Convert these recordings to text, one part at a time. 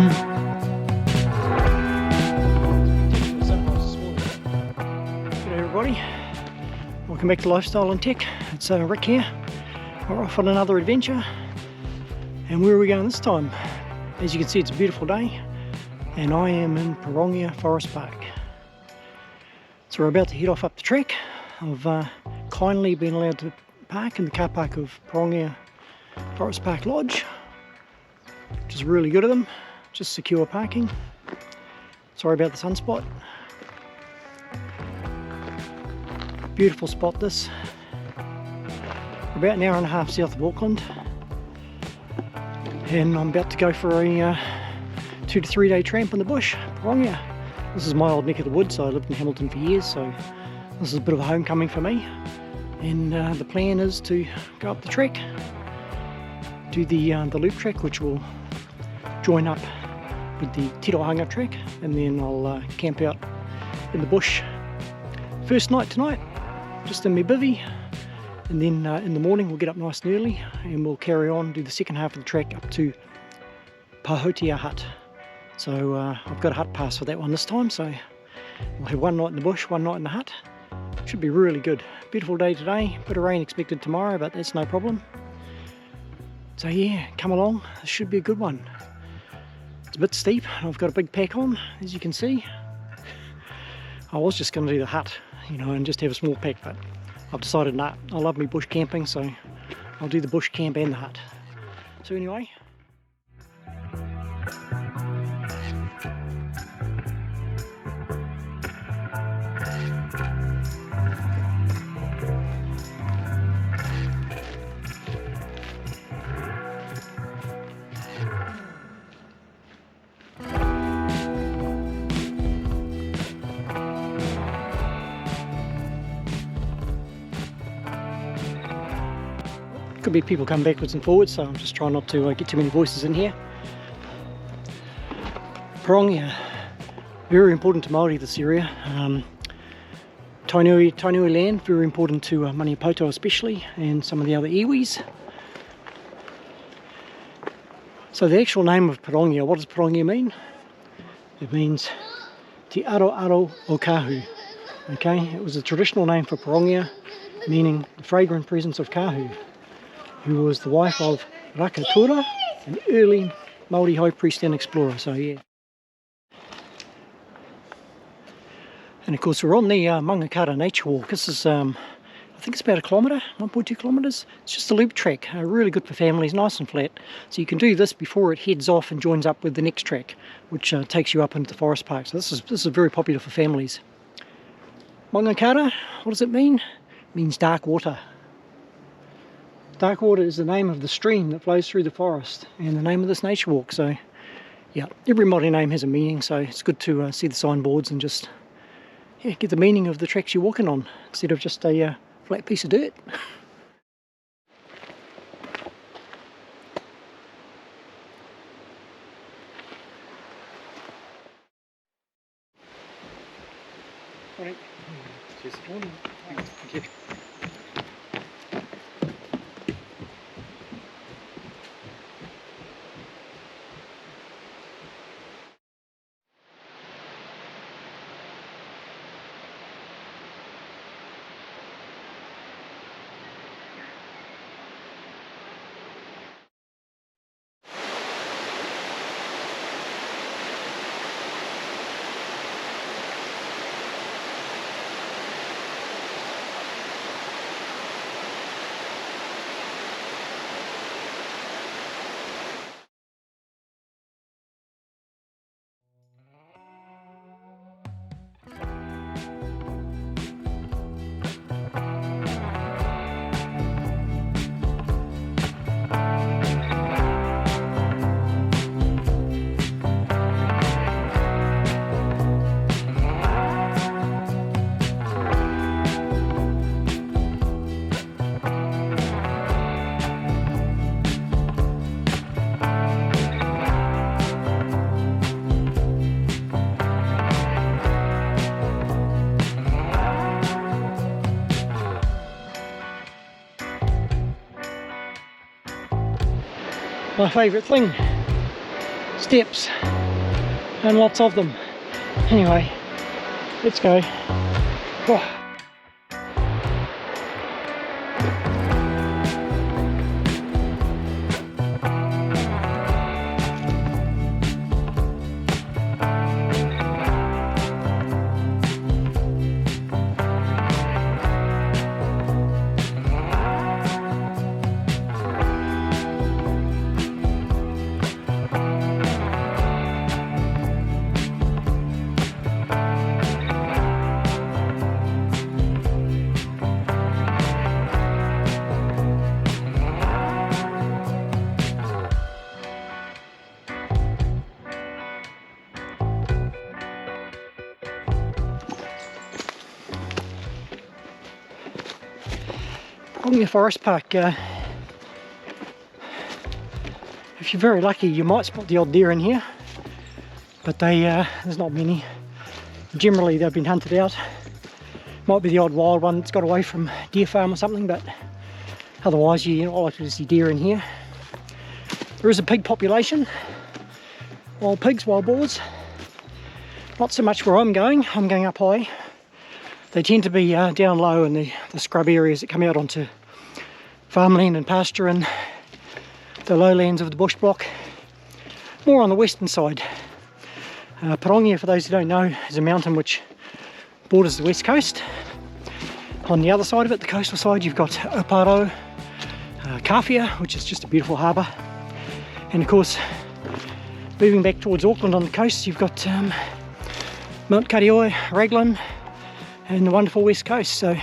G'day everybody, welcome back to Lifestyle and Tech. It's Rick here. We're off on another adventure, and where are we going this time? As you can see, it's a beautiful day and I am in Pirongia Forest Park. So we're about to head off up the track. I've kindly been allowed to park in the car park of Pirongia Forest Park Lodge, which is really good of them, just secure parking. Sorry about the sunspot. Beautiful spot this. We're about an hour and a half south of Auckland, and I'm about to go for a 2 to 3 day tramp in the bush, Pirongia. This is my old neck of the woods. I lived in Hamilton for years, so this is a bit of a homecoming for me. And the plan is to go up the trek, do the loop track, which will join up with the Tirohanga track, and then I'll camp out in the bush. First night tonight, just in my bivvy, and then in the morning we'll get up nice and early and we'll carry on, do the second half of the trek up to Pahautea Hut. So I've got a hut pass for that one this time, so we'll have one night in the bush, one night in the hut. Should be really good. Beautiful day today, bit of rain expected tomorrow, but that's no problem. So yeah, come along, this should be a good one. It's a bit steep, and I've got a big pack on, as you can see. I was just going to do the hut, you know, and just have a small pack, but I've decided nah, I love me bush camping, so I'll do the bush camp and the hut. So anyway, could be people come backwards and forwards, so I'm just trying not to get too many voices in here. Pirongia, very important to Maori, this area. Tainui land, very important to Maniapoto especially, and some of the other iwis. So the actual name of Pirongia, what does Pirongia mean? It means Te Aro Aro o Kahu. Okay, it was a traditional name for Pirongia, meaning the fragrant presence of Kahu, who was the wife of Raka, an early Maori high priest and explorer. So yeah. And of course we're on the Mangakara Nature Walk. This is, I think it's about a kilometre, 1.2 kilometres. It's just a loop track, really good for families, nice and flat. So you can do this before it heads off and joins up with the next track, which takes you up into the forest park. So this is very popular for families. Mangakara, what does it mean? It means dark water. Dark water is the name of the stream that flows through the forest and the name of this nature walk. So yeah, every Māori name has a meaning, so it's good to see the signboards and just get the meaning of the tracks you're walking on instead of just a flat piece of dirt. Morning. Cheers. Morning. Thank you. My favourite thing, steps, and lots of them. Anyway, let's go. Oh. Pirongia Forest Park, if you're very lucky you might spot the odd deer in here, but there's not many. Generally they've been hunted out. Might be the odd wild one that's got away from deer farm or something, but otherwise you're not likely to see deer in here. There is a pig population, wild pigs, wild boars. Not so much where I'm going up high. They tend to be down low in the scrub areas that come out onto farmland and pasture and the lowlands of the bush block, more on the western side. Pirongia, for those who don't know, is a mountain which borders the west coast. On the other side of it, the coastal side, you've got Waikato, Kawhia, which is just a beautiful harbour, and of course moving back towards Auckland on the coast, you've got Mount Karioi, Raglan, and the wonderful west coast. So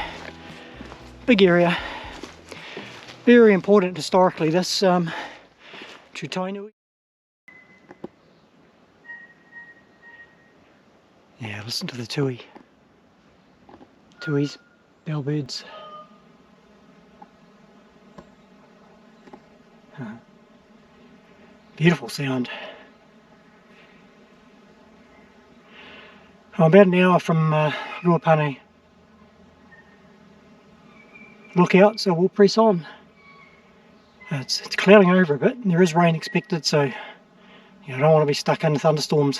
big area, very important historically, this to Tainui. Yeah, listen to the tuis, bellbirds. Beautiful sound. I'm about an hour from Ruapane lookout, so we'll press on. It's clouding over a bit and there is rain expected, so yeah, I don't want to be stuck in thunderstorms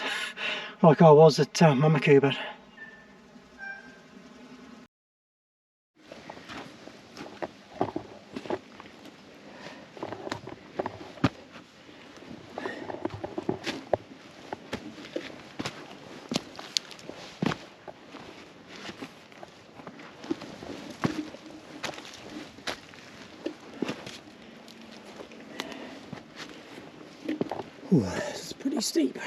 like I was at Mamaku, but ooh, this is pretty steep.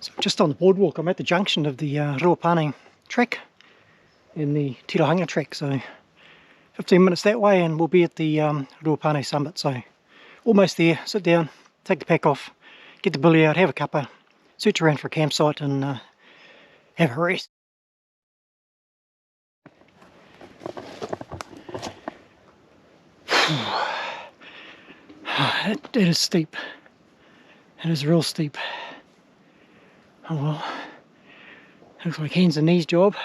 So just on the boardwalk, I'm at the junction of the Ruapane trek and the Tirohanga trek, so 15 minutes that way and we'll be at the Ruapane summit, so almost there. Sit down, take the pack off, get the billy out, have a cuppa, search around for a campsite and have a rest. It is steep, it is real steep. Oh well, looks like hands and knees job.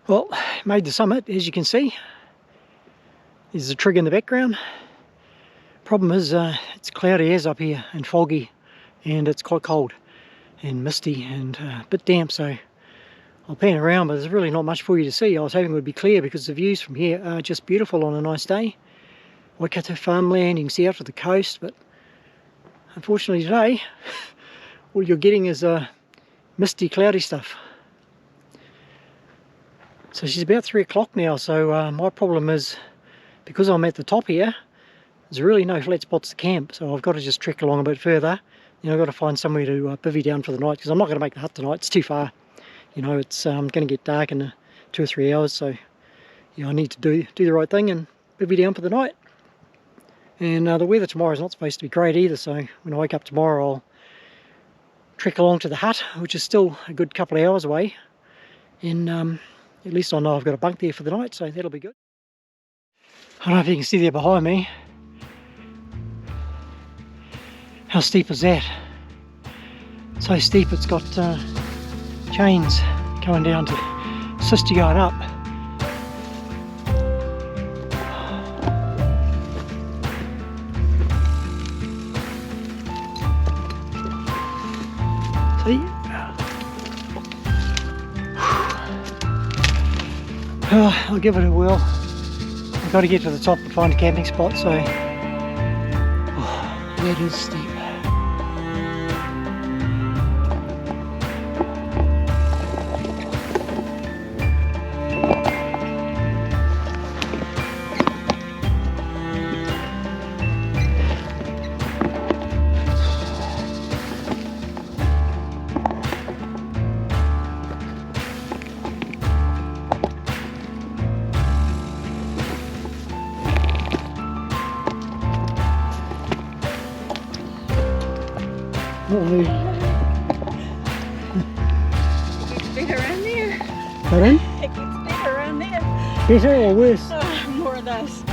Well, made the summit, as you can see. There's a trig in the background. Problem is, it's cloudy as up here and foggy, and it's quite cold and misty and a bit damp, so I'll pan around, but there's really not much for you to see. I was hoping it would be clear because the views from here are just beautiful on a nice day. Waikato farmland, you can see out to the coast, but unfortunately today all you're getting is misty, cloudy stuff. So she's about 3 o'clock now, so my problem is, because I'm at the top here, there's really no flat spots to camp, so I've got to just trek along a bit further. You know, I've got to find somewhere to bivvy down for the night, because I'm not going to make the hut tonight, it's too far. You know, it's going to get dark in 2 or 3 hours, so yeah, I need to do the right thing and bivvy down for the night. And the weather tomorrow is not supposed to be great either, so when I wake up tomorrow I'll trek along to the hut, which is still a good couple of hours away, and at least I know I've got a bunk there for the night, so that'll be good. I don't know if you can see there behind me. How steep is that? So steep it's got chains going down to assist you going up. See? I'll give it a whirl. I've got to get to the top and find a camping spot, so that is steep. It gets better around there. Pardon? It gets better around there. Better or worse? More of those.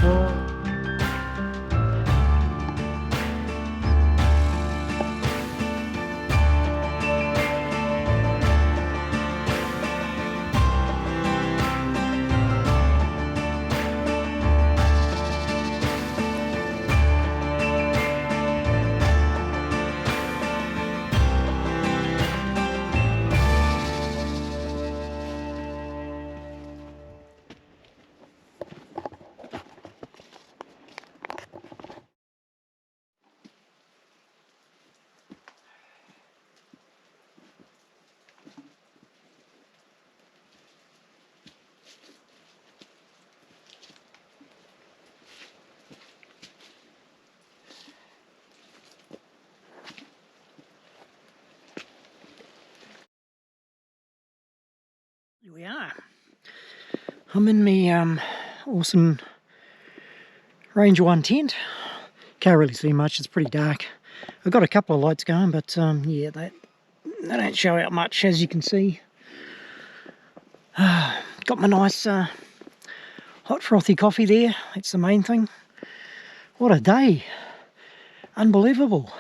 Here we are. I'm in my awesome Ranger 1 tent. Can't really see much, it's pretty dark. I've got a couple of lights going, but yeah, they don't show out much, as you can see. Got my nice hot frothy coffee there, that's the main thing. What a day, unbelievable.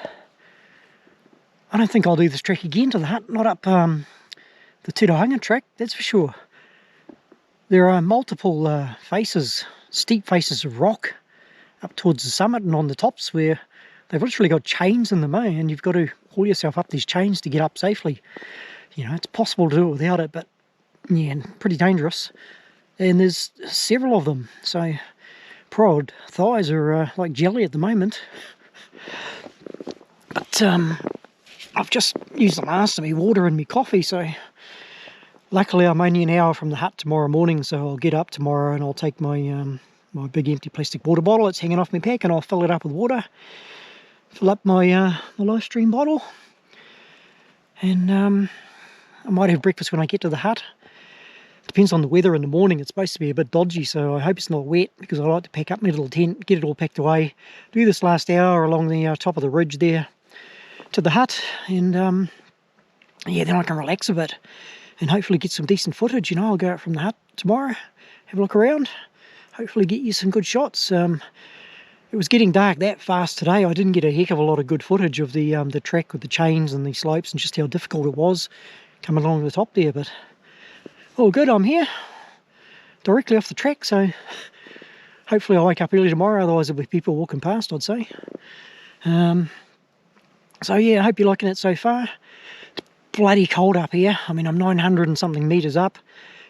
I don't think I'll do this trek again to the hut, not up the Tainui track, that's for sure. There are multiple faces, steep faces of rock up towards the summit and on the tops where they've literally got chains in them, and you've got to haul yourself up these chains to get up safely. You know, it's possible to do it without it, but yeah, pretty dangerous. And there's several of them, so poor old thighs are like jelly at the moment. But I've just used the last of me water and me coffee, so luckily I'm only an hour from the hut tomorrow morning, so I'll get up tomorrow and I'll take my my big empty plastic water bottle. It's hanging off my pack, and I'll fill it up with water, fill up my my live stream bottle, and I might have breakfast when I get to the hut. Depends on the weather in the morning. It's supposed to be a bit dodgy, so I hope it's not wet, because I like to pack up my little tent, get it all packed away, do this last hour along the top of the ridge there to the hut, and yeah, then I can relax a bit and hopefully get some decent footage. You know, I'll go out from the hut tomorrow, have a look around, hopefully get you some good shots. it was getting dark that fast today. I didn't get a heck of a lot of good footage of the track with the chains and the slopes and just how difficult it was coming along the top there. But all good, I'm here directly off the track, so hopefully I'll wake up early tomorrow, otherwise there'll be people walking past, I'd say. So yeah, I hope you're liking it so far. It's bloody cold up here. I mean, I'm 900 and something meters up,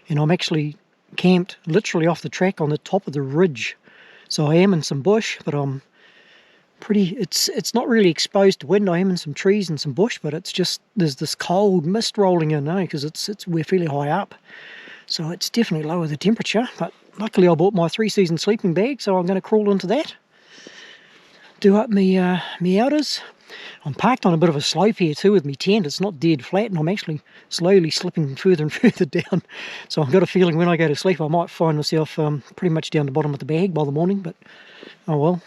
and I'm actually camped literally off the track on the top of the ridge. So I am in some bush, but I'm pretty, it's not really exposed to wind. I am in some trees and some bush, but it's just, there's this cold mist rolling in, because we're fairly high up. So it's definitely lower the temperature, but luckily I bought my 3-season sleeping bag, so I'm going to crawl into that. Do up me outers. I'm parked on a bit of a slope here too with my tent. It's not dead flat, and I'm actually slowly slipping further and further down. So I've got a feeling when I go to sleep I might find myself pretty much down the bottom of the bag by the morning, but oh well.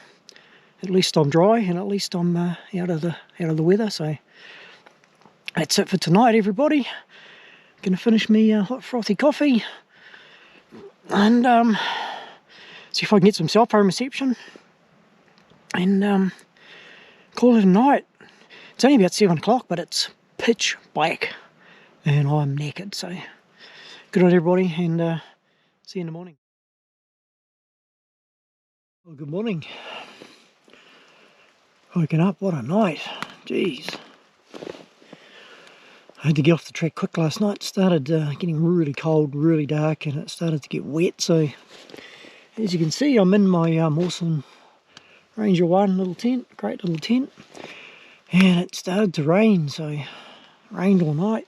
At least I'm dry, and at least I'm out of the weather. So that's it for tonight, everybody. Gonna finish me hot frothy coffee and see if I can get some cell phone reception and call it a night. It's only about 7 o'clock, but it's pitch black and I'm knackered. So good night, everybody, and see you in the morning. Well, good morning. Woken up, what a night. Jeez. I had to get off the track quick last night. It started getting really cold, really dark, and it started to get wet. So as you can see, I'm in my awesome Ranger 1 little tent, great little tent, and it started to rain. So it rained all night.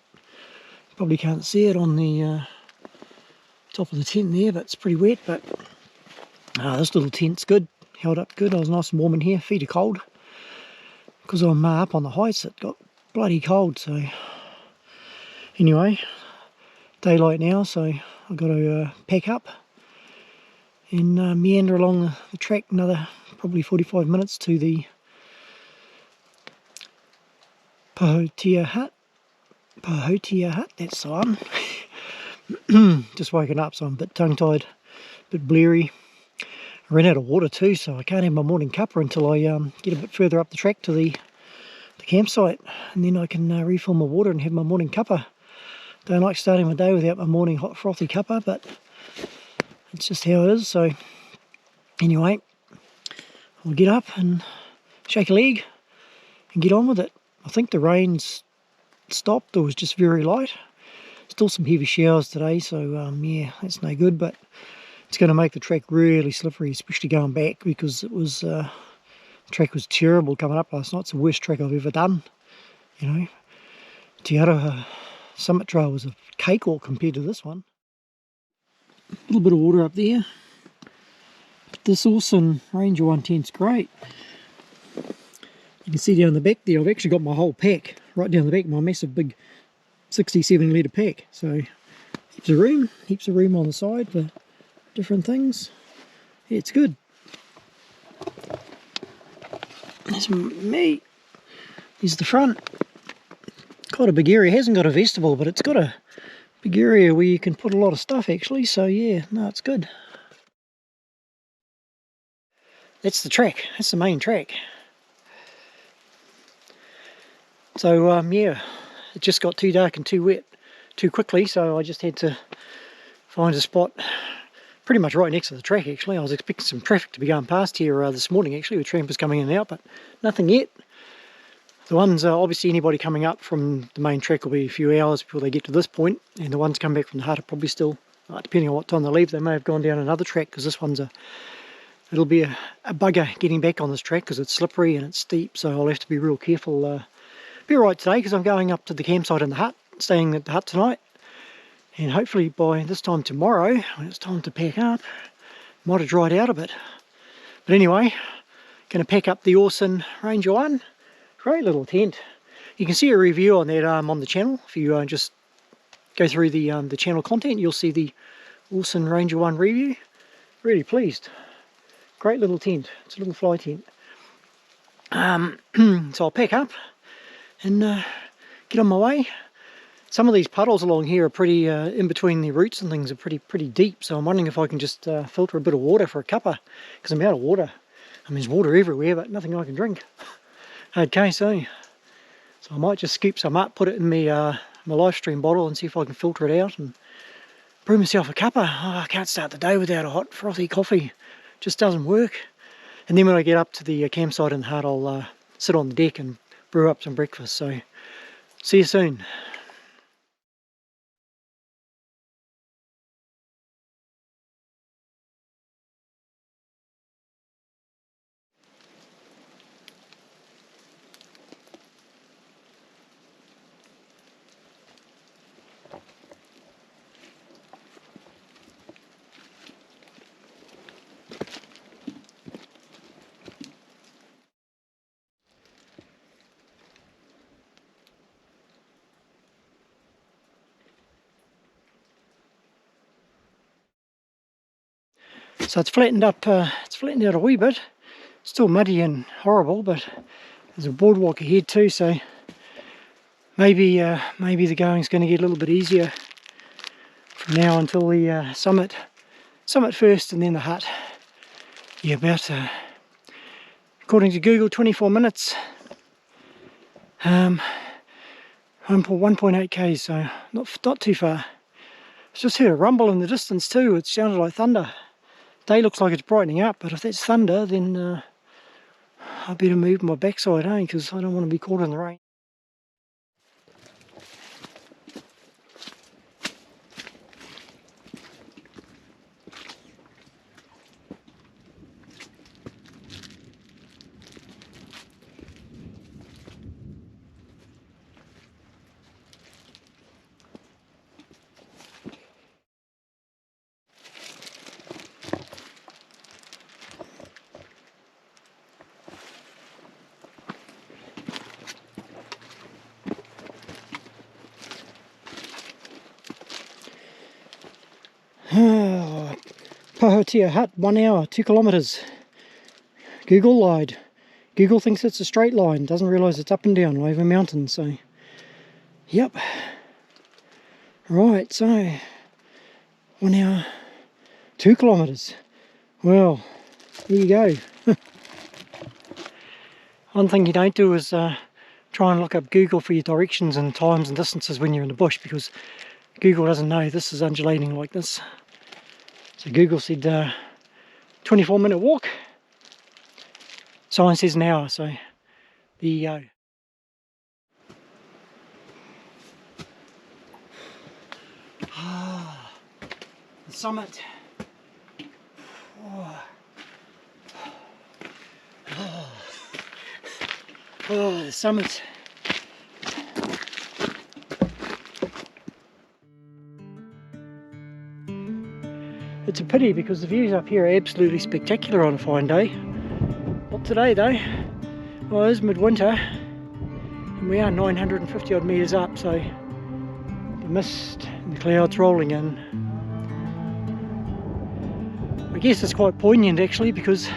Probably can't see it on the top of the tent there, but it's pretty wet. But this little tent's good, held up good. I was nice and warm in here. Feet are cold because I'm up on the heights. It got bloody cold. So anyway, daylight now, so I've got to pack up and meander along the track another probably 45 minutes to the Pahautea Hut. Pahautea Hut, that's the one. Just woken up, so I'm a bit tongue-tied, a bit blurry. I ran out of water too, so I can't have my morning cuppa until I get a bit further up the track to the campsite, and then I can refill my water and have my morning cuppa. Don't like starting my day without my morning hot frothy cuppa, but it's just how it is. So anyway, I'll get up and shake a leg and get on with it. I think the rain's stopped, or was just very light. Still some heavy showers today, so yeah, that's no good, but it's going to make the track really slippery, especially going back, because it was the track was terrible coming up last night. It's the worst track I've ever done. You know, Te Aroha Summit Trail was a cakewalk compared to this one. A little bit of water up there. But this awesome Ranger 1 tent's great. You can see down the back there, I've actually got my whole pack right down the back, my massive big 67 litre pack. So heaps of room on the side for different things. Yeah, it's good. There's me. Here's the front. Quite a big area. It hasn't got a vestibule, but it's got a big area where you can put a lot of stuff actually. So yeah, no, it's good. That's the track. That's the main track. So yeah, it just got too dark and too wet too quickly, so I just had to find a spot pretty much right next to the track actually. I was expecting some traffic to be going past here this morning actually, with trampers coming in and out, but nothing yet. The ones, obviously anybody coming up from the main track will be a few hours before they get to this point, and the ones coming back from the hut are probably still, depending on what time they leave, they may have gone down another track, because this one's it'll be a bugger getting back on this track because it's slippery and it's steep, so I'll have to be real careful. Be alright today because I'm going up to the campsite in the hut, staying at the hut tonight, and hopefully by this time tomorrow, when it's time to pack up, might have dried out a bit. But anyway, going to pack up the awesome Ranger 1. Great little tent. You can see a review on that on the channel. If you just go through the channel content, you'll see the awesome Ranger 1 review. Really pleased. Great little tent. It's a little fly tent. So I'll pack up and get on my way. Some of these puddles along here are pretty, in between the roots and things, are pretty deep. So I'm wondering if I can just filter a bit of water for a cuppa, because I'm out of water. I mean, there's water everywhere, but nothing I can drink. Okay, so I might just scoop some up, put it in my live stream bottle and see if I can filter it out and brew myself a cuppa. Oh, I can't start the day without a hot frothy coffee. Just doesn't work. And then when I get up to the campsite in the hut, I'll sit on the deck and brew up some breakfast. So see you soon. So it's flattened up, it's flattened out a wee bit. Still muddy and horrible, but there's a boardwalk ahead too, so maybe the going's going to get a little bit easier from now until the summit first and then the hut. Yeah, about according to Google, 24 minutes. 1.8 k's, so not too far. I just heard a rumble in the distance too. It sounded like thunder. Day looks like it's brightening up, but if that's thunder, then I better move my backside, because I don't want to be caught in the rain. Pahautea Hut, 1 hour, 2 kilometers. Google lied. Google thinks it's a straight line, doesn't realise it's up and down over mountains, so yep. Right, so 1 hour, 2 kilometers. Well, there you go. One thing you don't do is try and look up Google for your directions and times and distances when you're in the bush, because Google doesn't know this is undulating like this. So Google said 24-minute walk. Sign says an hour, so there you go. The summit. The summit. It's a pity because the views up here are absolutely spectacular on a fine day. Not today though. Well, it is midwinter and we are 950 odd metres up, so the mist and the clouds rolling in. I guess it's quite poignant actually, because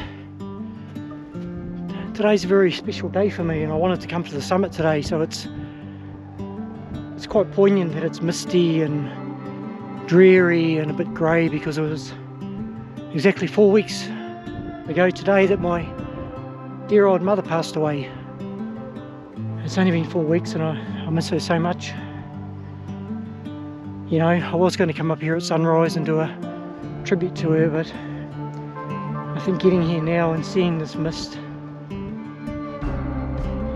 today's a very special day for me and I wanted to come to the summit today, so it's quite poignant that it's misty and dreary and a bit grey, because it was exactly 4 weeks ago today that my dear old mother passed away. It's only been 4 weeks and I miss her so much. You know, I was going to come up here at sunrise and do a tribute to her, but I think getting here now and seeing this mist, you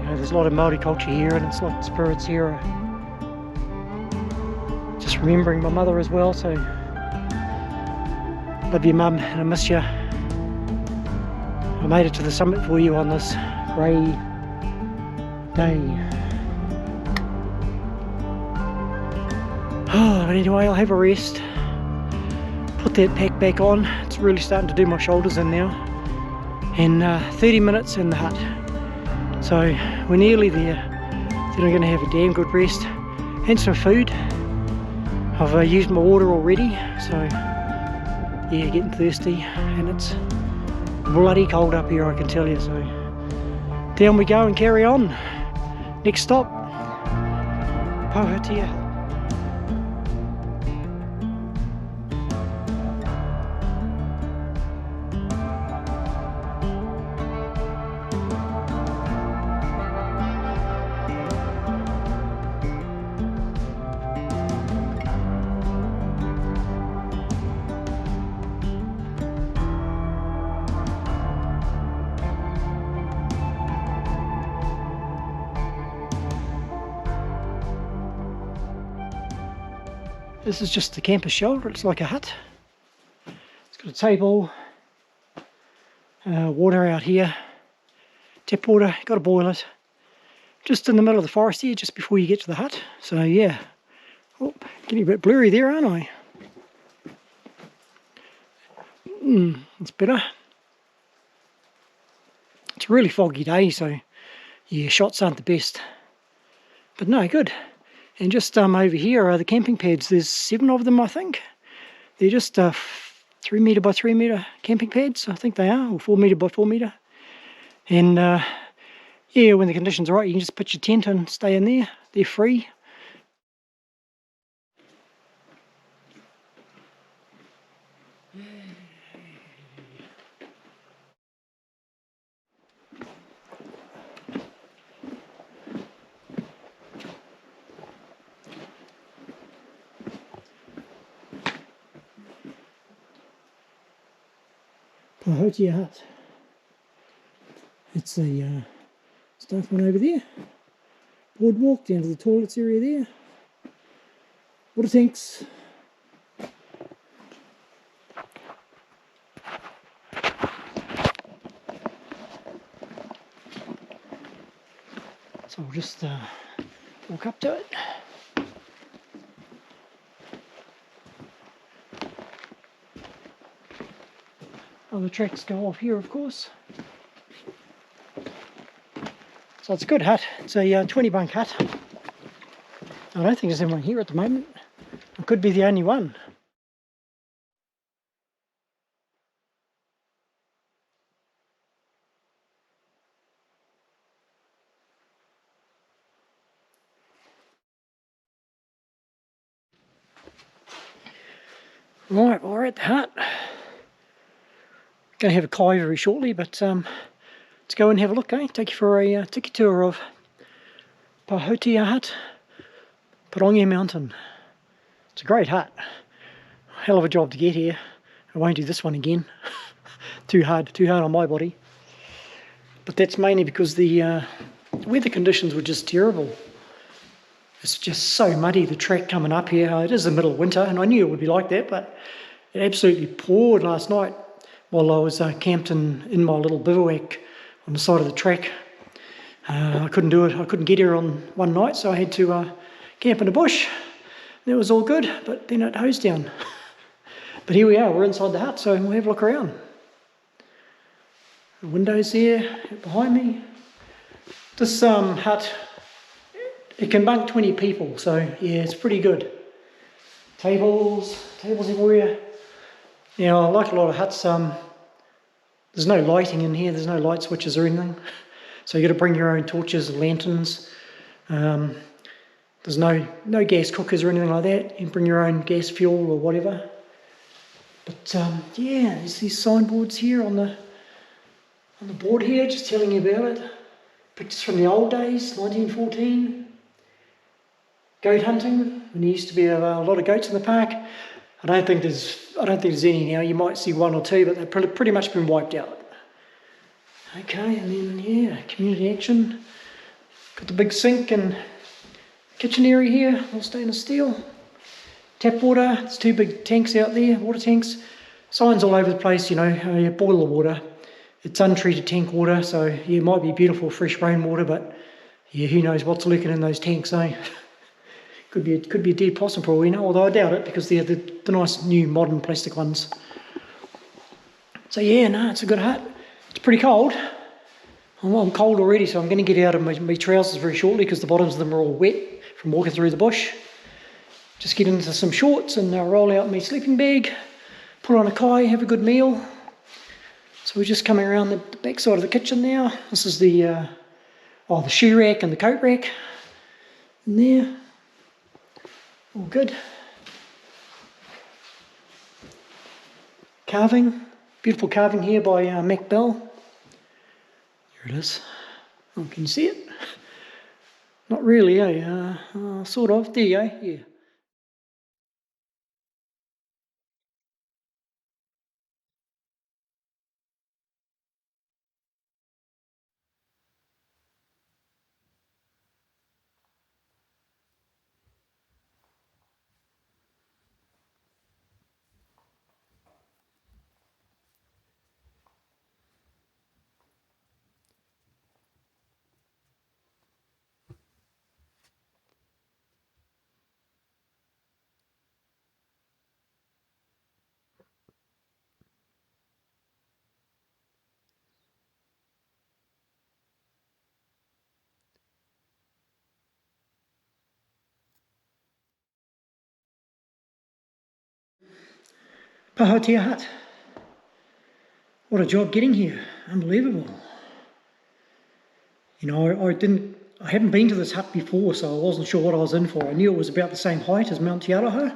know, there's a lot of Maori culture here and it's like spirits here. Just remembering my mother as well, so love you mum and I miss you. I made it to the summit for you on this grey day. Oh, but anyway, I'll have a rest, put that pack back on. It's really starting to do my shoulders in now, and 30 minutes in the hut, so we're nearly there. Then I'm going to have a damn good rest and some food. I've used my water already, so yeah, getting thirsty, and it's bloody cold up here, I can tell you. So down we go and carry on. Next stop, Pahautea. This is just the camper shelter. It's like a hut. It's got a table, water out here, tap water, got to boil it. Just in the middle of the forest here, just before you get to the hut. So yeah, oh, getting a bit blurry there, aren't I? It's better. It's a really foggy day, so yeah, shots aren't the best. But no, good. And just over here are the camping pads. There's 7 of them, I think. They're just 3 metre by 3 metre camping pads, I think they are, or 4 metre by 4 metre. And yeah, when the conditions are right, you can just put your tent and stay in there. They're free. Pahautea Hut. It's a staff one over there. Boardwalk down to the toilets area there. Water tanks. So we'll just walk up to it. Other tracks go off here, of course. So it's a good hut. It's a 20 bunk hut. I don't think there's anyone here at the moment. I could be the only one. Right, well, we're at the hut. Going to have a kai very shortly, but let's go and have a look, eh? Take you for a tiki tour of Pahautea Hut, Pirongia Mountain. It's a great hut. Hell of a job to get here. I won't do this one again. Too hard on my body. But that's mainly because the weather conditions were just terrible. It's just so muddy, the track coming up here. It is the middle of winter, and I knew it would be like that, but it absolutely poured last night while I was camped in my little bivouac on the side of the track. I couldn't do it. I couldn't get here on one night, so I had to camp in a bush. It was all good, but then it hosed down. But here we are, we're inside the hut, so we'll have a look around. The windows there behind me. This hut, it can bunk 20 people, so yeah, it's pretty good. Tables everywhere. Yeah, I like a lot of huts. There's no lighting in here, there's no light switches or anything. So you got to bring your own torches and lanterns. There's no gas cookers or anything like that. You can bring your own gas fuel or whatever. But yeah, there's these signboards here on the board here, just telling you about it. Pictures from the old days, 1914. Goat hunting, when there used to be a lot of goats in the park. I don't think there's any now. You might see 1 or 2, but they've pretty much been wiped out. Okay, and then yeah, community action. Got the big sink and kitchen area here, all stainless steel. Tap water, there's 2 big tanks out there, water tanks. Signs all over the place, you know, boil the water. It's untreated tank water, so yeah, it might be beautiful fresh rainwater, but yeah, who knows what's lurking in those tanks, eh? Could be a dead possum for all we know, although I doubt it because they're the nice new modern plastic ones. So yeah, no, it's a good hut. It's pretty cold. I'm cold already, so I'm going to get out of my trousers very shortly because the bottoms of them are all wet from walking through the bush. Just get into some shorts and roll out my sleeping bag, put on a kai, have a good meal. So we're just coming around the back side of the kitchen now. This is the shoe rack and the coat rack in there. All good. Carving. Beautiful carving here by Mac Bell. There it is. Oh, can you see it? Not really, eh? Sort of. There you go. Yeah. Pahautea Hut. What a job getting here, unbelievable. You know, I hadn't been to this hut before, so I wasn't sure what I was in for. I knew it was about the same height as Mount Te Aroha,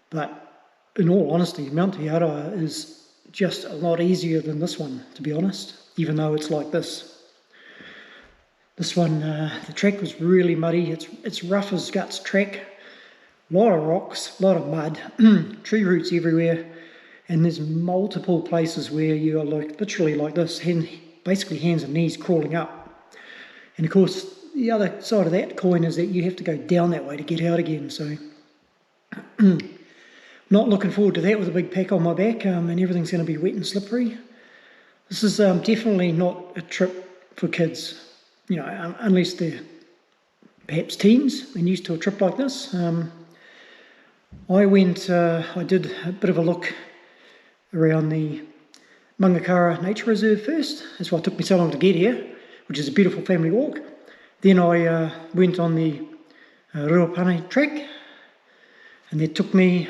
but in all honesty, Mount Te Aroha is just a lot easier than this one, to be honest, even though it's like this. This one, the track was really muddy. It's rough as guts track. A lot of rocks, a lot of mud, tree roots everywhere, and there's multiple places where you're like literally like this, basically hands and knees crawling up. And of course, the other side of that coin is that you have to go down that way to get out again. So, not looking forward to that with a big pack on my back, and everything's going to be wet and slippery. This is definitely not a trip for kids, you know, unless they're perhaps teens and used to a trip like this. I did a bit of a look around the Mangakara Nature Reserve first. That's why it took me so long to get here, which is a beautiful family walk. Then I went on the Ruapani track, and that took me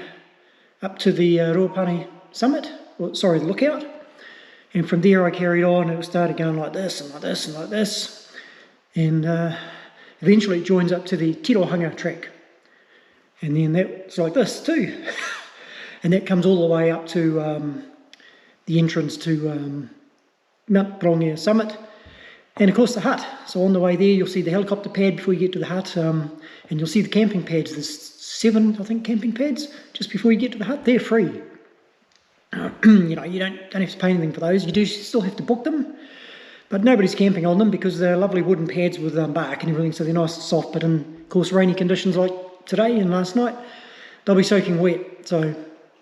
up to the Ruapani summit, the lookout. And from there I carried on. It started going like this and like this and like this. And eventually it joins up to the Tirohanga track. And then that's like this too. And that comes all the way up to the entrance to Mount Pirongia summit. And of course the hut. So on the way there you'll see the helicopter pad before you get to the hut, and you'll see the camping pads. There's 7, I think, camping pads just before you get to the hut. They're free. You know, you don't have to pay anything for those. You do still have to book them, but nobody's camping on them because they're lovely wooden pads with bark and everything, so they're nice and soft. But in, of course, rainy conditions like today and last night, they'll be soaking wet, so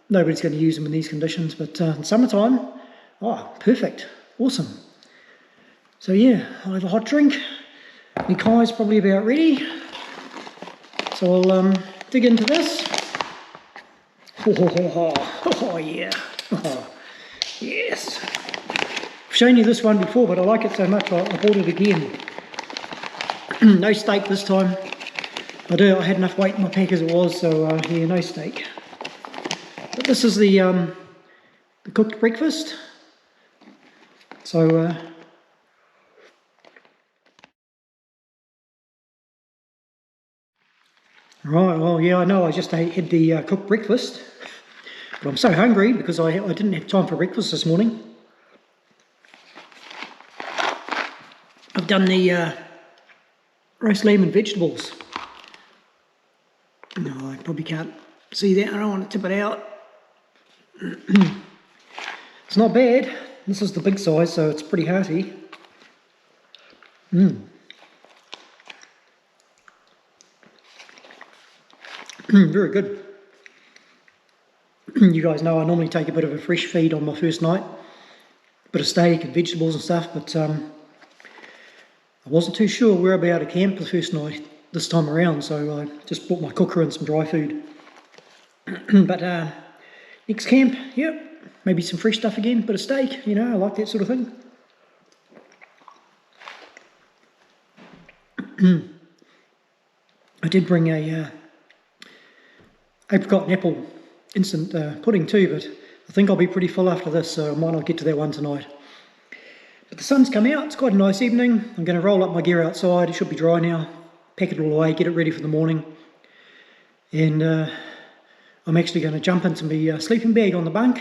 nobody's going to use them in these conditions. But in summertime, perfect, awesome. So yeah, I'll have a hot drink. My kai's probably about ready, so I'll dig into this. Oh yeah, yes. I've shown you this one before, but I like it so much I bought it again. No steak this time. I had enough weight in my pack as it was, so yeah, no steak. But this is the cooked breakfast. So right, well, yeah, I know I just had the cooked breakfast, but I'm so hungry because I didn't have time for breakfast this morning. I've done the roast lamb and vegetables. No, I probably can't see that. I don't want to tip it out. It's not bad. This is the big size, so it's pretty hearty. Very good. You guys know I normally take a bit of a fresh feed on my first night. A bit of steak and vegetables and stuff, but I wasn't too sure where about to camp the first night this time around, so I just bought my cooker and some dry food. But next camp, yep, maybe some fresh stuff again, bit of steak, you know, I like that sort of thing. I did bring a apricot and apple instant pudding too, but I think I'll be pretty full after this, so I might not get to that one tonight. But the sun's come out, it's quite a nice evening. I'm going to roll up my gear outside, it should be dry now, pack it all away, get it ready for the morning. And I'm actually going to jump into my sleeping bag on the bunk,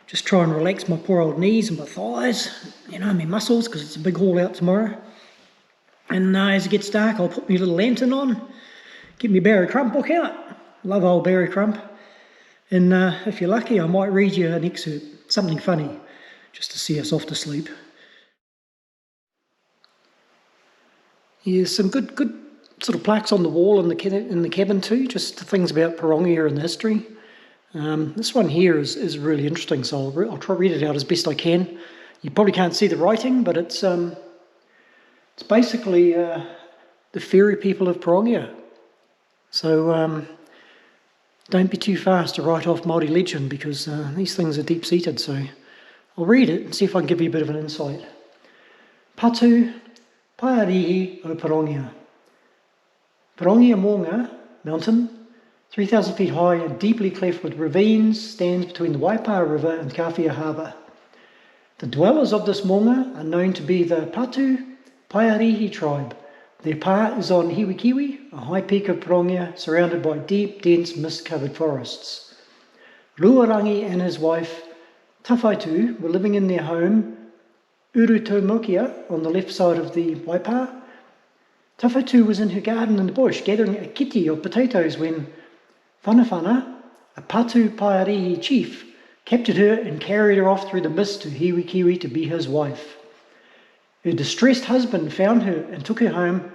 just try and relax my poor old knees and my thighs, you know, my muscles, because it's a big haul out tomorrow. And as it gets dark, I'll put my little lantern on, get my Barry Crump book out. Love old Barry Crump. And if you're lucky, I might read you an excerpt, something funny, just to see us off to sleep. Yeah, some good sort of plaques on the wall in the cabin too, just things about Pirongia and the history. This one here is really interesting, so I'll try to read it out as best I can. You probably can't see the writing, but it's basically the fairy people of Pirongia. So don't be too fast to write off Maori legend, because these things are deep-seated, so I'll read it and see if I can give you a bit of an insight. Patu Paarihi o Pirongia. Pirongia Mountain, 3,000 feet high and deeply cleft with ravines, stands between the Waipa River and Kawhia Harbour. The dwellers of this maunga are known to be the Patu Paiarihi tribe. Their pa is on Hiwikiwi, a high peak of Pirongia surrounded by deep, dense, mist-covered forests. Ruarangi and his wife Tawhaitu were living in their home Urutomokia on the left side of the Waipa. Tawhaitu was in her garden in the bush gathering a kiti of potatoes when Whanawhana, a Patu Paiarihi chief, captured her and carried her off through the mist to Hiwikiwi to be his wife. Her distressed husband found her and took her home,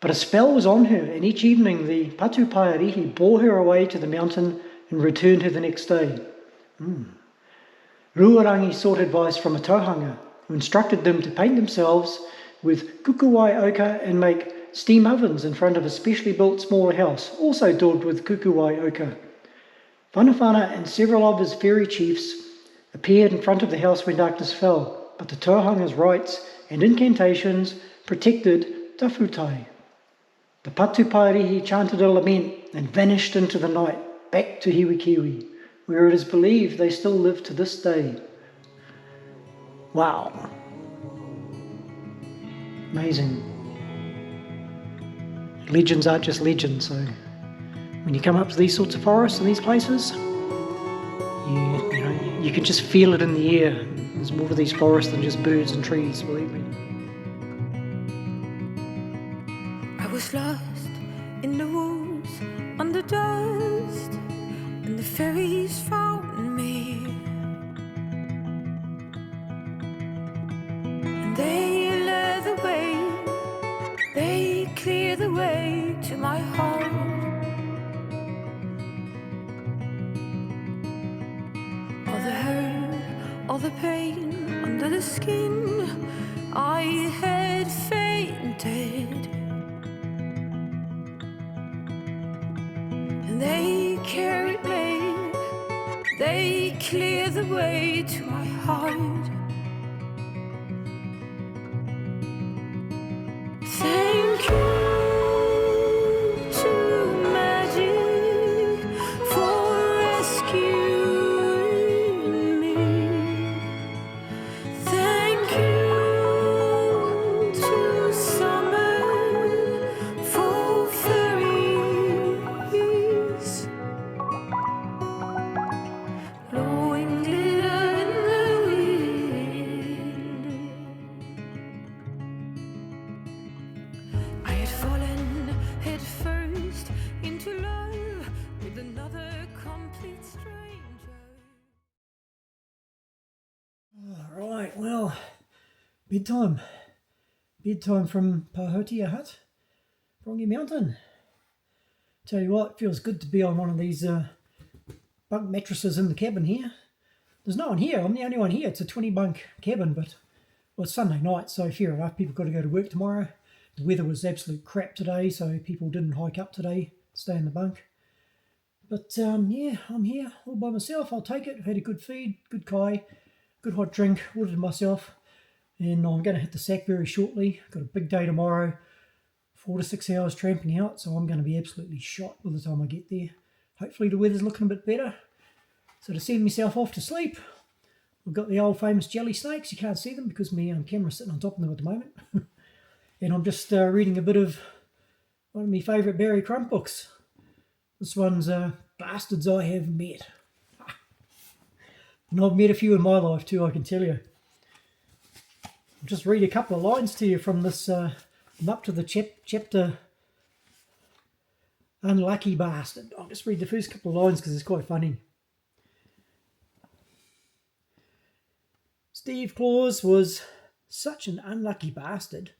but a spell was on her, and each evening the Patu Paiarihi bore her away to the mountain and returned her the next day. Ruarangi sought advice from a tauhanga, who instructed them to paint themselves with kukuwai ochre and make steam ovens in front of a specially built smaller house, also daubed with kukuwai ochre. Whanawhana and several of his fairy chiefs appeared in front of the house when darkness fell, but the tauhanga's rites and incantations protected Tafutai. The Patu Paiarihi chanted a lament and vanished into the night, back to Hiwikiwi, where it is believed they still live to this day. Wow. Amazing. Legends aren't just legends, so when you come up to these sorts of forests and these places, you can just feel it in the air. There's more to these forests than just birds and trees, believe me. I was lost in the woods, under dust, and the fairies found me. And they led the way, they cleared the way to my heart. All the hurt, all the pain under the skin, I had fainted. And they carried me, they cleared the way to my heart. Thank you to magic for rescuing me. Thank you to summer for fairies, blowing glitter in the wind. I had fallen head first into love with another complete stranger. Right, well, bedtime. Bedtime from Pahautea Hut, Pirongia Mountain. Tell you what, it feels good to be on one of these bunk mattresses in the cabin here. There's no one here, I'm the only one here. It's a 20 bunk cabin, but well, it's Sunday night, so fair enough. People got to go to work tomorrow. The weather was absolute crap today, so people didn't hike up today, stay in the bunk. But yeah, I'm here all by myself. I'll take it. I've had a good feed, good kai, good hot drink, ordered myself, and I'm going to hit the sack very shortly. Got a big day tomorrow, 4 to 6 hours tramping out, so I'm going to be absolutely shot by the time I get there. Hopefully the weather's looking a bit better. So to send myself off to sleep, I've got the old famous jelly snakes. You can't see them because my camera's sitting on top of them at the moment. And I'm just reading a bit of one of my favourite Barry Crump books. This one's Bastards I Have Met. And I've met a few in my life too, I can tell you. I'll just read a couple of lines to you from this. I'm up to the chapter Unlucky Bastard. I'll just read the first couple of lines because it's quite funny. Steve Claus was such an unlucky bastard.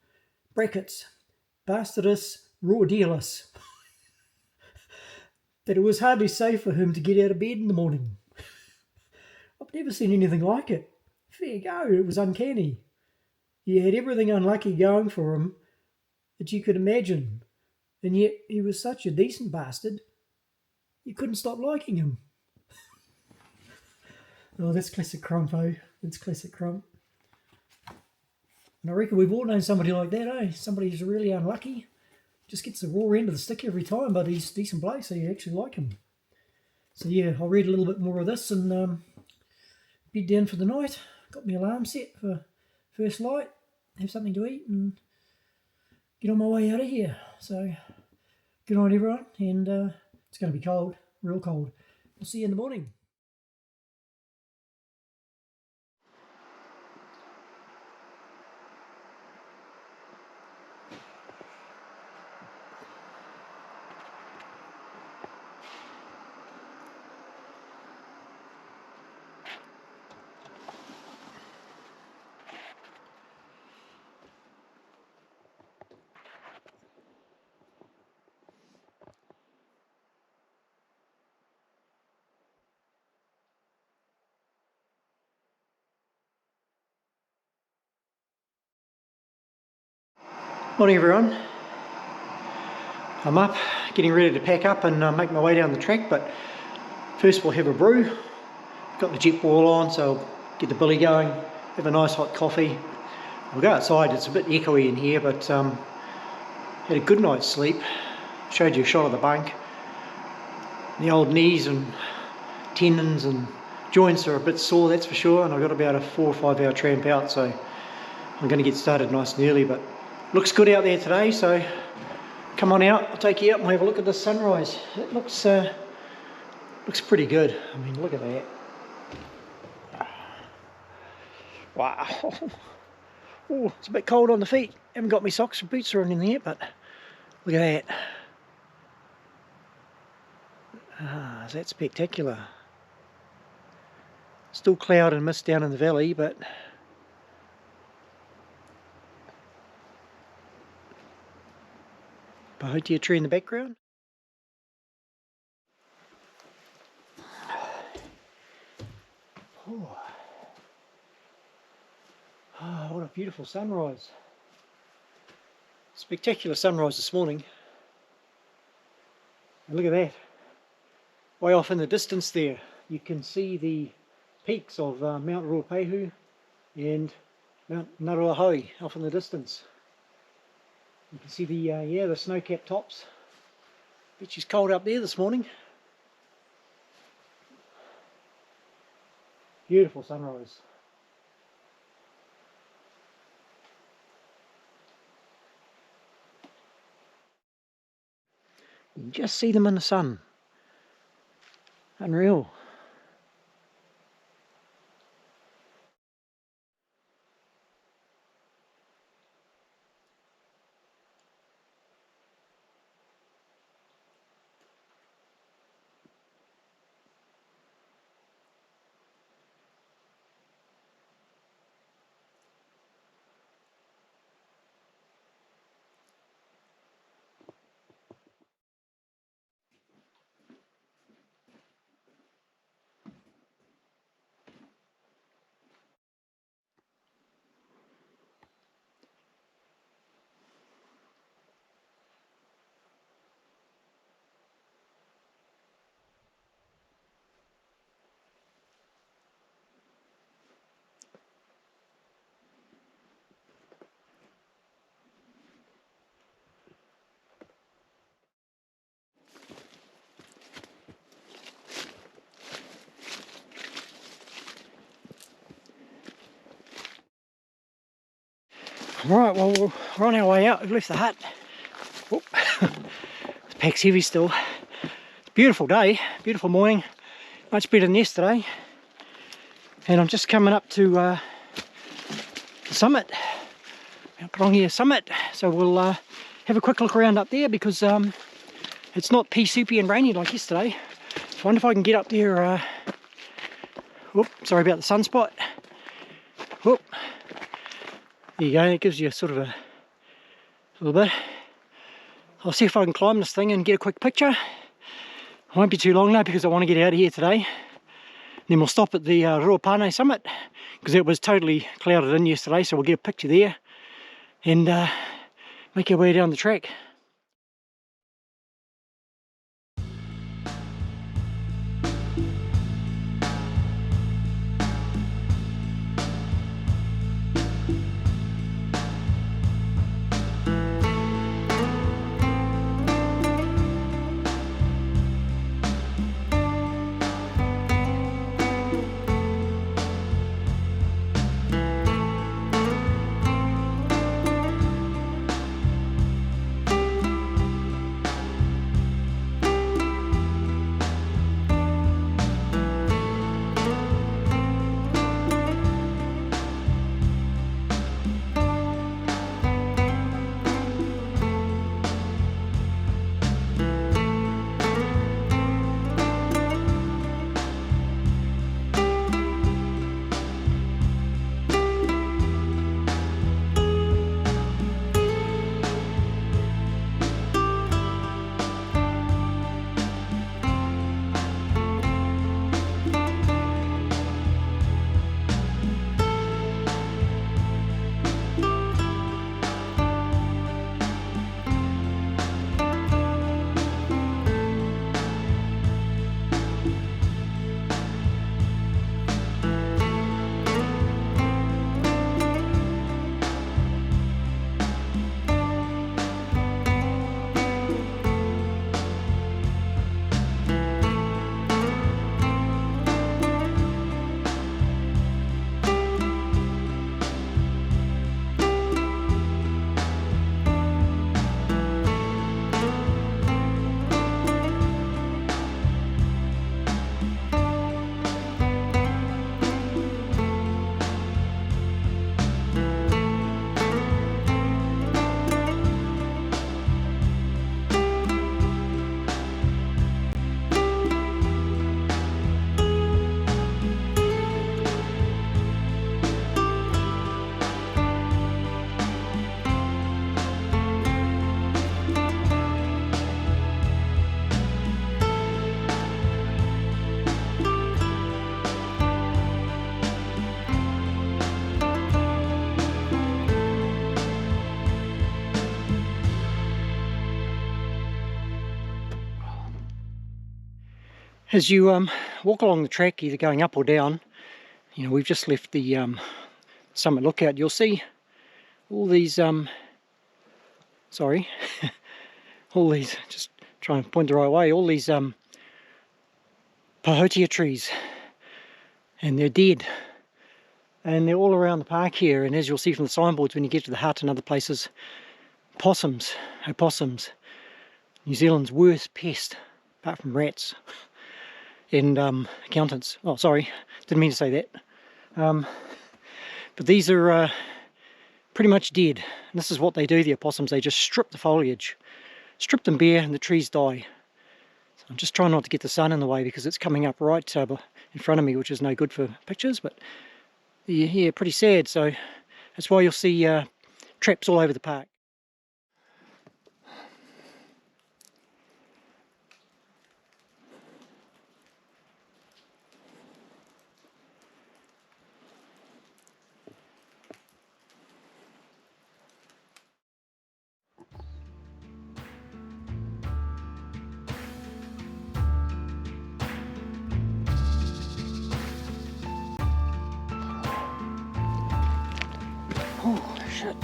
Brackets, bastardus raudealus. That it was hardly safe for him to get out of bed in the morning. I've never seen anything like it. Fair go, it was uncanny. He had everything unlucky going for him that you could imagine, and yet he was such a decent bastard, you couldn't stop liking him. Oh, that's classic Crump, oh. That's classic Crump. And I reckon we've all known somebody like that, eh? Somebody who's really unlucky, just gets the raw end of the stick every time, but he's a decent bloke, so you actually like him. So yeah, I'll read a little bit more of this and bed down for the night. Got my alarm set for first light, have something to eat and get on my way out of here. So good night everyone, and it's going to be cold, real cold. We'll see you in the morning. Morning everyone. I'm up, getting ready to pack up and make my way down the track, but first we'll have a brew. Got the jet boil on, so I'll get the billy going, have a nice hot coffee. We'll go outside, it's a bit echoey in here, but had a good night's sleep. Showed you a shot of the bunk. The old knees and tendons and joints are a bit sore, that's for sure, and I've got about a 4 or 5 hour tramp out, so I'm going to get started nice and early, but looks good out there today, so come on out, I'll take you out and we'll have a look at the sunrise. It looks pretty good. I mean, look at that. Wow. Oh, it's a bit cold on the feet. Haven't got my socks and boots on in there, but look at that. Ah, is that spectacular. Still cloud and mist down in the valley, but Pahautea tree in the background. Oh. Oh, what a beautiful sunrise. Spectacular sunrise this morning. And look at that. Way off in the distance there, you can see the peaks of Mount Ruapehu and Mount Naruahoi off in the distance. You can see the the snow-capped tops. Bet she's cold up there this morning. Beautiful sunrise. You can just see them in the sun. Unreal. Right, well we're on our way out. We've left the hut. Whoop. The pack's heavy still. It's a beautiful day, beautiful morning, much better than yesterday. And I'm just coming up to the summit, Mount Pirongia summit. So we'll have a quick look around up there because it's not pea soupy and rainy like yesterday. So I wonder if I can get up there. Whoop, sorry about the sunspot. Whoop. There you go, it gives you sort of a little bit. I'll see if I can climb this thing and get a quick picture. It won't be too long now because I want to get out of here today. Then we'll stop at the Ruapane summit because it was totally clouded in yesterday, so we'll get a picture there and make our way down the track. As you walk along the track, either going up or down, you know, we've just left the summit lookout. You'll see all these sorry, all these, just trying to point the right way, all these Pahautea trees, and they're dead, and they're all around the park here. And as you'll see from the signboards when you get to the hut and other places, opossums, New Zealand's worst pest apart from rats and accountants. Oh, sorry, didn't mean to say that. But these are pretty much dead. And this is what they do, the opossums. They just strip the foliage, strip them bare, and the trees die. So I'm just trying not to get the sun in the way because it's coming up right in front of me, which is no good for pictures. But yeah, pretty sad. So that's why you'll see traps all over the park. Oh, shit.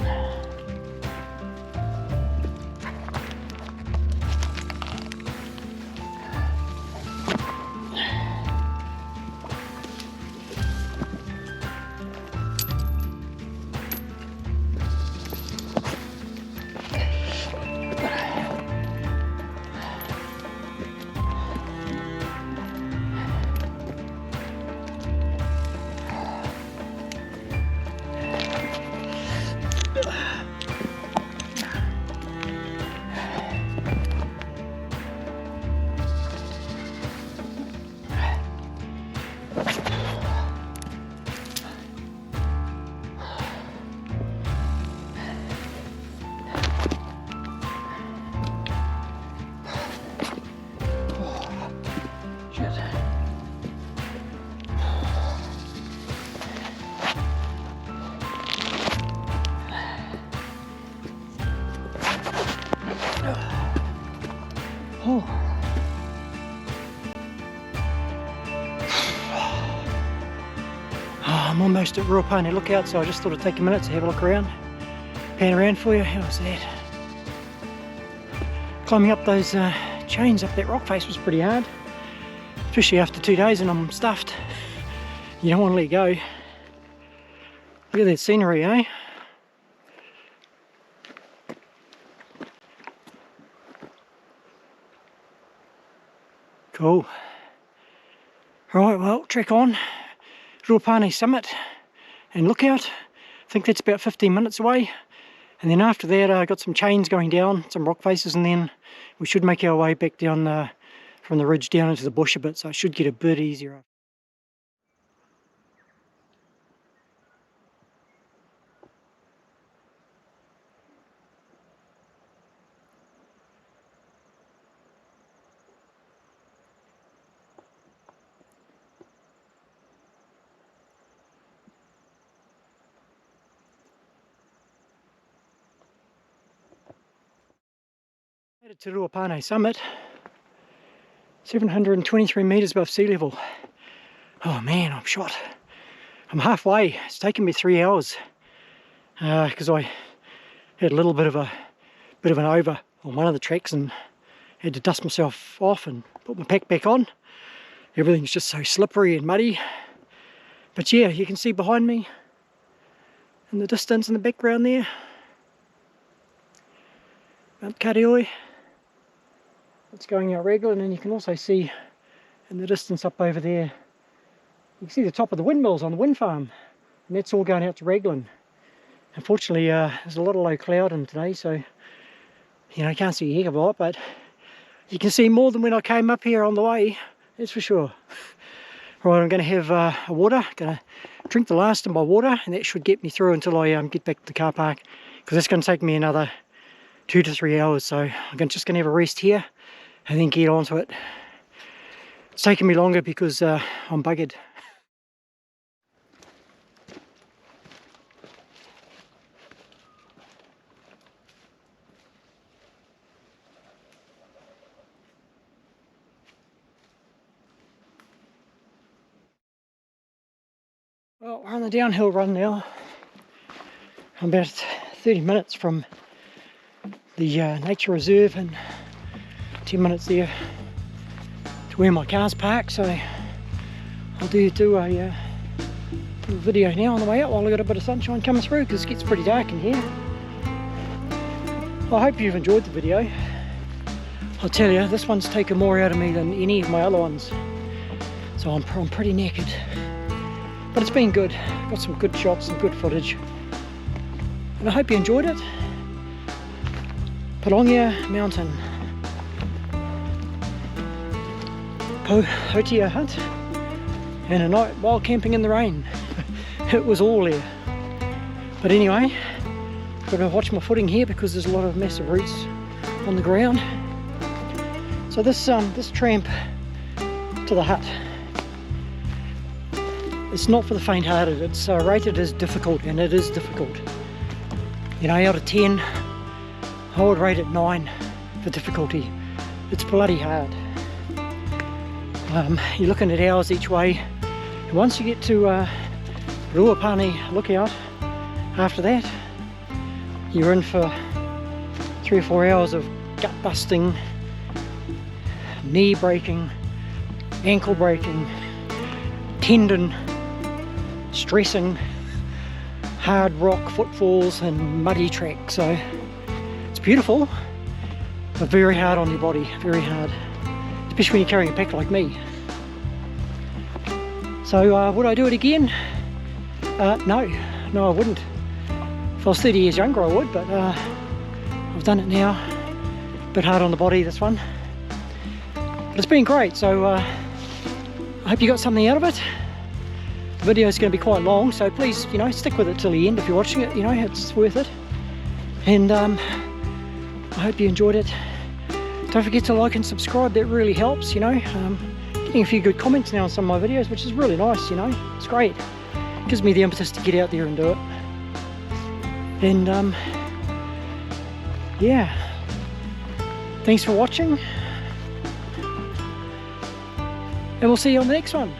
Oh. I'm almost at Ruapani Lookout, so I just thought I'd take a minute to have a look around, pan around for you. How was that? Climbing up those chains up that rock face was pretty hard, especially after 2 days and I'm stuffed. You don't want to let go. Look at that scenery, eh? Cool. Right, well, trek on. Ruapani Summit and Lookout. I think that's about 15 minutes away. And then after that, I got some chains going down, some rock faces, and then we should make our way back down from the ridge down into the bush a bit, so it should get a bit easier. Headed to Ruapani Summit, 723 metres above sea level. Oh man, I'm shot. I'm halfway. It's taken me 3 hours because I had a little bit of an over on one of the treks and had to dust myself off and put my pack back on. Everything's just so slippery and muddy. But yeah, you can see behind me in the distance in the background there, Mount Tainui. It's going out Raglan, and you can also see in the distance up over there, you can see the top of the windmills on the wind farm, and that's all going out to Raglan. Unfortunately, there's a lot of low cloud in today, so you know, you can't see a heck of a lot, but you can see more than when I came up here on the way, that's for sure. Right, I'm going to have a water, going to drink the last of my water, and that should get me through until I get back to the car park, because that's going to take me another 2 to 3 hours, so I'm just going to have a rest here and then get onto it. It's taking me longer because I'm buggered. on the downhill run now. I'm about 30 minutes from the nature reserve and 10 minutes there to where my car's parked, so I'll do a little video now on the way out while I got a bit of sunshine coming through, because it gets pretty dark in here. I hope you've enjoyed the video. I'll tell you, this one's taken more out of me than any of my other ones, so I'm pretty knackered, but it's been good. Got some good shots, some good footage, and I hope you enjoyed it. Pirongia Mountain, Pahautea Hut, and a night wild camping in the rain. It was all there. But anyway, got to watch my footing here because there's a lot of massive roots on the ground. So this tramp to the hut, it's not for the faint-hearted. It's rated as difficult, and it is difficult. You know, out of 10, I would rate it 9 for difficulty. It's bloody hard. You're looking at hours each way, and once you get to Ruapani Lookout, after that you're in for 3 or 4 hours of gut busting, knee breaking, ankle breaking, tendon stressing, hard rock footfalls and muddy tracks. So it's beautiful, but very hard on your body, very hard, especially when you're carrying a pack like me. So would I do it again? No, I wouldn't. If I was 30 years younger I would, but I've done it now. A bit hard on the body, this one. But it's been great, so I hope you got something out of it. The video is going to be quite long, so please, you know, stick with it till the end if you're watching it. You know, it's worth it. And I hope you enjoyed it. Don't forget to like and subscribe, that really helps, you know. Getting a few good comments now on some of my videos, which is really nice, you know. It's great. It gives me the impetus to get out there and do it. And yeah, thanks for watching, and we'll see you on the next one.